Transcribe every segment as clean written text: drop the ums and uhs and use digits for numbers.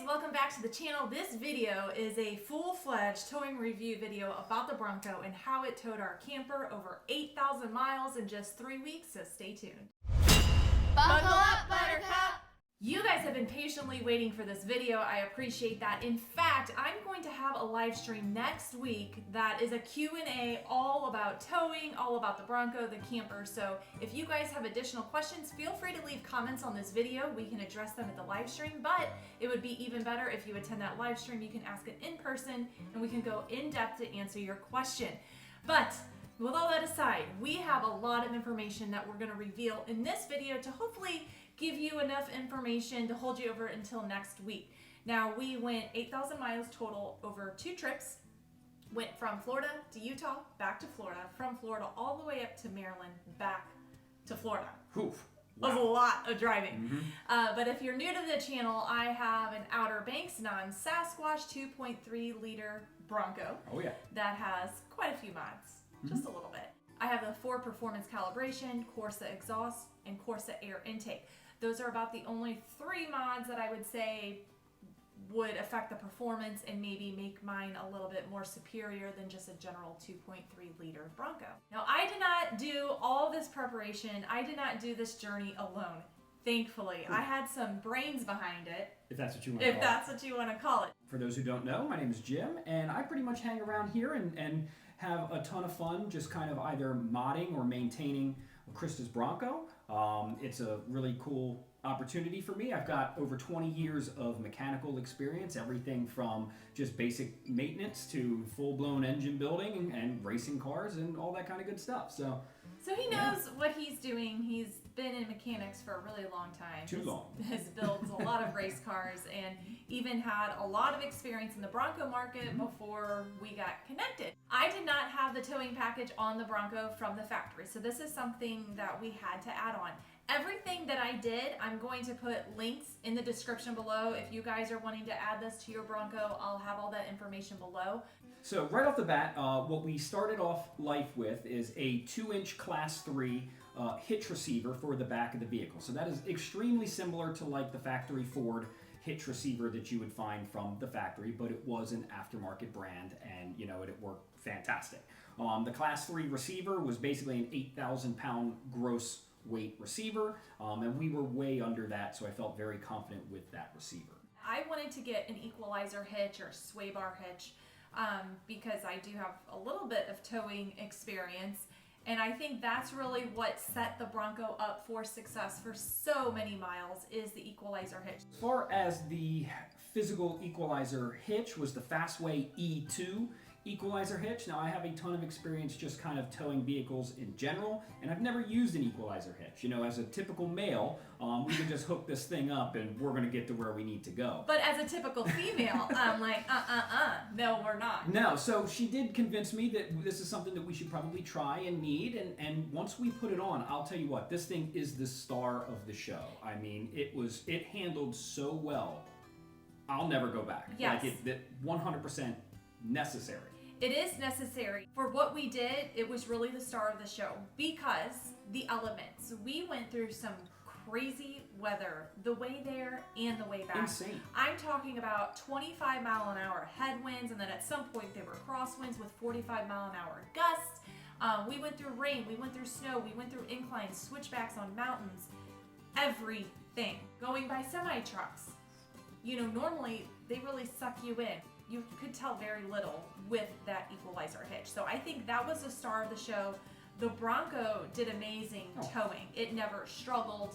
welcome back to the channel. This video is a full-fledged towing review video about the Bronco and how it towed our camper over 8,000 miles in just 3 weeks, so stay tuned. Buckle up, Buttercup! You guys have been patiently waiting for this video. I appreciate that. In fact, I'm going to have a live stream next week that is a Q&A all about towing, all about the Bronco, the camper. So if you guys have additional questions, feel free to leave comments on this video. We can address them at the live stream, but it would be even better if you attend that live stream. You can ask it in person and we can go in depth to answer your question. But with all that aside, we have a lot of information that we're going to reveal in this video to hopefully give you enough information to hold you over until next week. Now, we went 8,000 miles total over 2 trips. Went from Florida to Utah, back to Florida, from Florida all the way up to Maryland, back to Florida. Oof. Wow. That was a lot of driving. Mm-hmm. But if you're new to the channel, I have an Outer Banks non-Sasquatch 2.3 liter Bronco. Oh yeah. That has quite a few mods, just a little bit. I have the 4 performance calibration, Corsa exhaust, and Corsa air intake. Those are about the only 3 mods that I would say would affect the performance and maybe make mine a little bit more superior than just a general 2.3 liter Bronco. Now, I did not do all this preparation. I did not do this journey alone. Thankfully, I had some brains behind it. If that's what you want to call it. If that's what you want to call it. For those who don't know, my name is Jim, and I pretty much hang around here and have a ton of fun just kind of either modding or maintaining Krista's Bronco. It's a really cool opportunity for me. I've got over 20 years of mechanical experience, everything from just basic maintenance to full-blown engine building and racing cars and all that kind of good stuff. So he knows what he's doing. He's been in mechanics for a really long time. Too long. Has built a lot of race cars and even had a lot of experience in the Bronco market before we got connected. I did not have the towing package on the Bronco from the factory, so this is something that we had to add on. Everything that I did, I'm going to put links in the description below. If you guys are wanting to add this to your Bronco, I'll have all that information below. So right off the bat, what we started off life with is a 2-inch Class 3 hitch receiver for the back of the vehicle. So that is extremely similar to like the factory Ford hitch receiver that you would find from the factory, but it was an aftermarket brand and you know it worked fantastic. The Class 3 receiver was basically an 8,000 pound gross weight receiver, and we were way under that, so I felt very confident with that receiver. I wanted to get an equalizer hitch or sway bar hitch because I do have a little bit of towing experience, and I think that's really what set the Bronco up for success for so many miles is the equalizer hitch. As far as the physical equalizer hitch was the Fastway E2 equalizer hitch. Now I have a ton of experience just kind of towing vehicles in general, and I've never used an equalizer hitch. You know, as a typical male, we can just hook this thing up and we're going to get to where we need to go. But as a typical female, I'm like, no, we're not. No, so she did convince me that this is something that we should probably try and need, and once we put it on, I'll tell you what, this thing is the star of the show. I mean, it handled so well. I'll never go back. Yes. Like it's 100% necessary. It is necessary. For what we did, it was really the star of the show because the elements. We went through some crazy weather the way there and the way back. Insane. I'm talking about 25 mile an hour headwinds, and then at some point they were crosswinds with 45 mile an hour gusts. We went through rain, we went through snow, we went through inclines, switchbacks on mountains, everything. Going by semi-trucks. You know, normally they really suck you in. You could tell very little with that equalizer hitch. So I think that was the star of the show. The Bronco did amazing towing. It never struggled.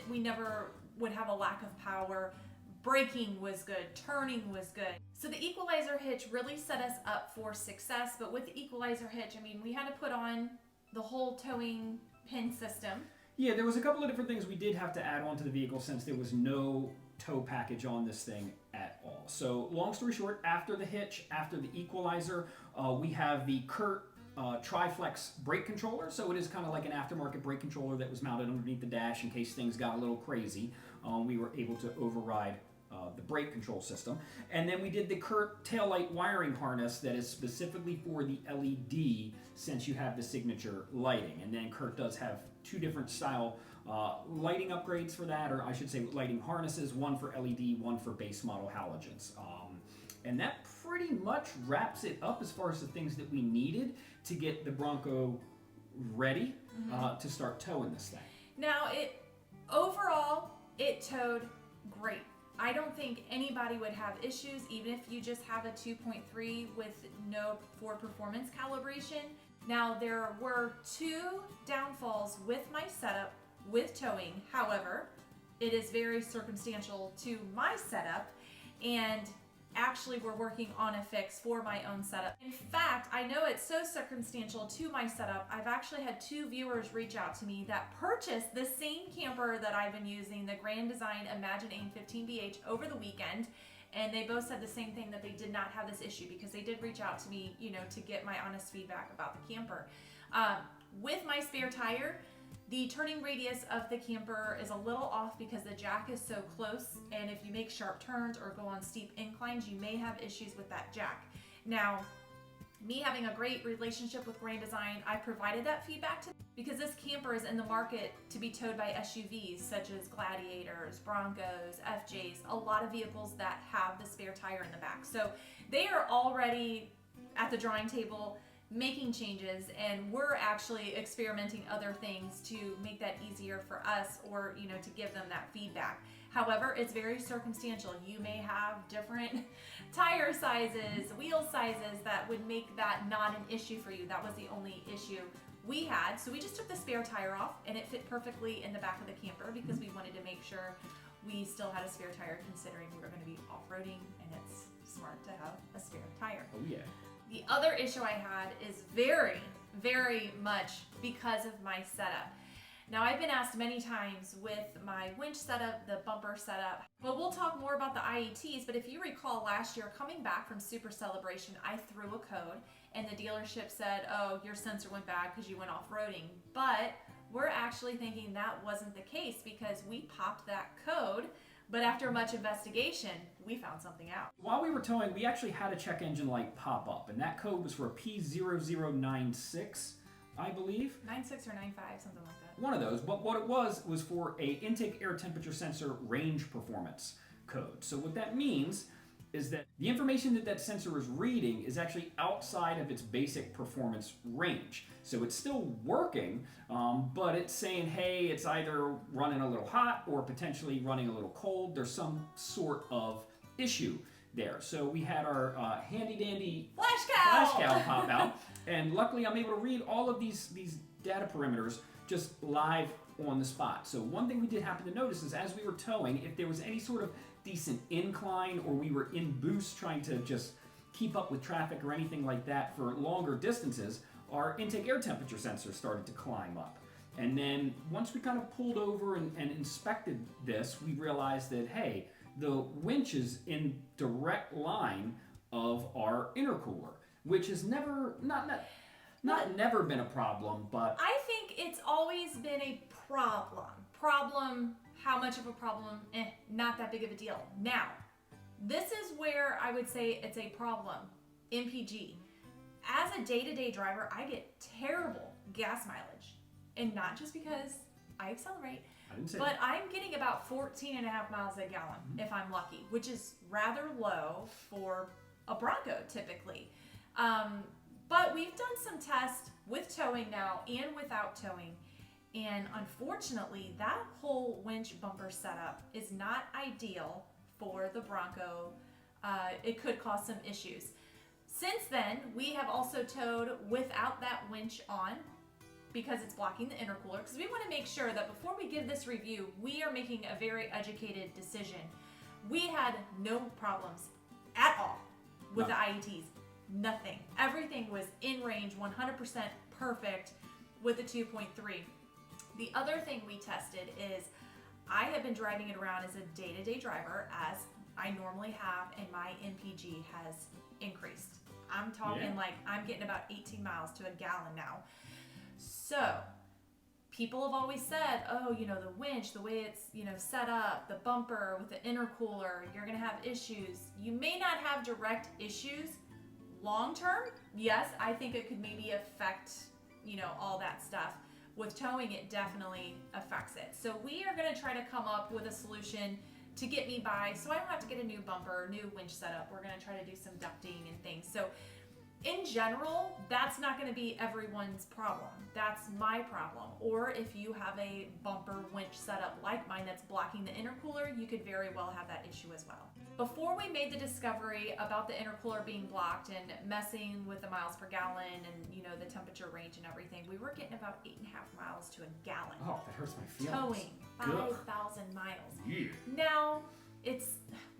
We never would have a lack of power. Braking was good. Turning was good. So the equalizer hitch really set us up for success. But with the equalizer hitch, I mean, we had to put on the whole towing pin system. Yeah, there was a couple of different things we did have to add on to the vehicle since there was no tow package on this thing at all. So long story short, after the hitch, after the equalizer, we have the Curt Triflex brake controller. So it is kind of like an aftermarket brake controller that was mounted underneath the dash in case things got a little crazy. We were able to override the brake control system. And then we did the Curt taillight wiring harness that is specifically for the LED since you have the signature lighting. And then Curt does have 2 different style lighting upgrades for that, or I should say lighting harnesses, one for LED, one for base model halogens. And that pretty much wraps it up as far as the things that we needed to get the Bronco ready to start towing this thing. Now, overall, it towed great. I don't think anybody would have issues, even if you just have a 2.3 with no for performance calibration. Now, there were 2 downfalls with my setup with towing. However, it is very circumstantial to my setup, and actually we're working on a fix for my own setup. In fact, I know it's so circumstantial to my setup, I've actually had 2 viewers reach out to me that purchased the same camper that I've been using, the Grand Design Imagine AIM 15BH, over the weekend, and they both said the same thing, that they did not have this issue, because they did reach out to me, you know, to get my honest feedback about the camper. With my spare tire, the turning radius of the camper is a little off because the jack is so close, and if you make sharp turns or go on steep inclines, you may have issues with that jack. Now, me having a great relationship with Grand Design, I provided that feedback to them because this camper is in the market to be towed by SUVs such as Gladiators, Broncos, FJs, a lot of vehicles that have the spare tire in the back. So they are already at the drawing table making changes, and we're actually experimenting other things to make that easier for us, or, you know, to give them that feedback. However, it's very circumstantial. You may have different tire sizes, wheel sizes that would make that not an issue for you. That was the only issue we had. So we just took the spare tire off, and it fit perfectly in the back of the camper because we wanted to make sure we still had a spare tire, considering we were going to be off-roading, and it's smart to have a spare tire. Oh yeah. The other issue I had is very, very much because of my setup. Now, I've been asked many times with my winch setup, the bumper setup, but we'll talk more about the IETs. But if you recall last year, coming back from Super Celebration, I threw a code and the dealership said, oh, your sensor went bad because you went off-roading. But we're actually thinking that wasn't the case because we popped that code. But after much investigation, we found something out. While we were towing, we actually had a check engine light pop up, and that code was for P0096, I believe. 96 or 95, something like that. One of those, but what it was for a intake air temperature sensor range performance code. So what that means is that the information that sensor is reading is actually outside of its basic performance range. So it's still working, but it's saying, hey, it's either running a little hot or potentially running a little cold. There's some sort of issue there. So we had our handy dandy FlashCal pop out, and luckily I'm able to read all of these data parameters just live on the spot. So one thing we did happen to notice is as we were towing, if there was any sort of decent incline or we were in boost trying to just keep up with traffic or anything like that for longer distances, our intake air temperature sensor started to climb up. And then once we kind of pulled over and inspected this, we realized that, hey, the winch is in direct line of our intercooler, which has never been a problem, but I think it's always been a problem. How much of a problem? Not that big of a deal. Now, this is where I would say it's a problem. MPG. As a day-to-day driver, I get terrible gas mileage. And not just because I accelerate, but I'm getting about 14.5 miles a gallon if I'm lucky, which is rather low for a Bronco typically. But we've done some tests with towing now and without towing. And unfortunately, that whole winch bumper setup is not ideal for the Bronco. It could cause some issues. Since then, we have also towed without that winch on because it's blocking the intercooler, because we want to make sure that before we give this review, we are making a very educated decision. We had no problems at all with the IETs. Nothing. Everything was in range, 100% perfect with the 2.3. The other thing we tested is I have been driving it around as a day-to-day driver as I normally have, and my MPG has increased. I'm talking like I'm getting about 18 miles to a gallon now. So people have always said, oh, you know, the winch, the way it's, you know, set up, the bumper with the intercooler, you're going to have issues. You may not have direct issues long term. Yes, I think it could maybe affect, you know, all that stuff. with towing, it definitely affects it. So we are going to try to come up with a solution to get me by, so I don't have to get a new bumper, new winch setup. We're going to try to do some ducting and things. So in general, that's not going to be everyone's problem. That's my problem. Or if you have a bumper winch setup like mine that's blocking the intercooler, you could very well have that issue as well. Before we made the discovery about the intercooler being blocked and messing with the miles per gallon and, you know, the temperature range and everything, we were getting about 8.5 miles to a gallon. Oh, that hurts my feelings. Towing 5,000 miles. Yeah. Now,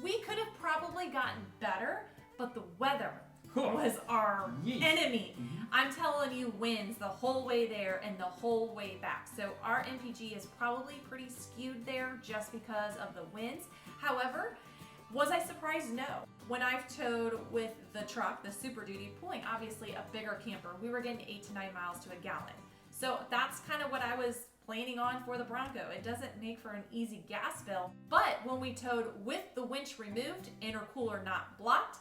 we could have probably gotten better, but the weather was our enemy. I'm telling you, winds the whole way there and the whole way back. So our MPG is probably pretty skewed there just because of the winds. However, was I surprised? No. When I've towed with the truck, the Super Duty, pulling obviously a bigger camper, we were getting 8 to 9 miles to a gallon. So that's kind of what I was planning on for the Bronco. It doesn't make for an easy gas bill, but when we towed with the winch removed, intercooler not blocked,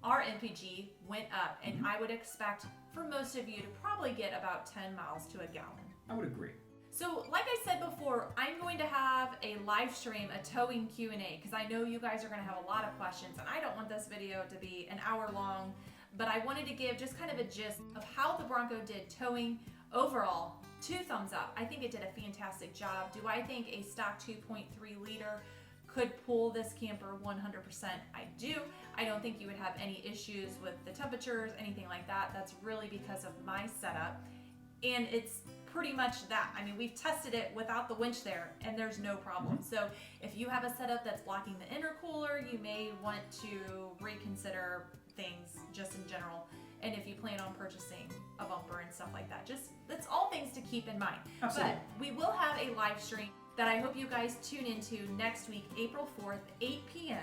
our MPG went up, and I would expect for most of you to probably get about 10 miles to a gallon. I would agree. So like I said before, I'm going to have a live stream, a towing Q&A, because I know you guys are going to have a lot of questions, and I don't want this video to be an hour long, but I wanted to give just kind of a gist of how the Bronco did towing overall. 2 thumbs up. I think it did a fantastic job. Do I think a stock 2.3 liter could pull this camper 100%? I do. I don't think you would have any issues with the temperatures, anything like that. That's really because of my setup. And it's pretty much that. I mean, we've tested it without the winch there, and there's no problem. So if you have a setup that's blocking the intercooler, you may want to reconsider things just in general. And if you plan on purchasing a bumper and stuff like that, that's all things to keep in mind. Absolutely. But we will have a live stream that I hope you guys tune into next week, April 4th, 8 p.m.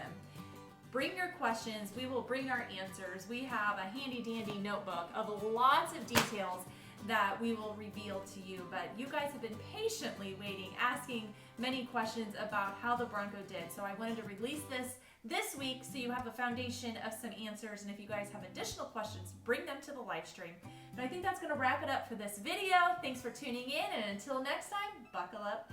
Bring your questions. We will bring our answers. We have a handy dandy notebook of lots of details that we will reveal to you. But you guys have been patiently waiting, asking many questions about how the Bronco did. So I wanted to release this week so you have a foundation of some answers. And if you guys have additional questions, bring them to the live stream. But I think that's going to wrap it up for this video. Thanks for tuning in. And until next time, buckle up,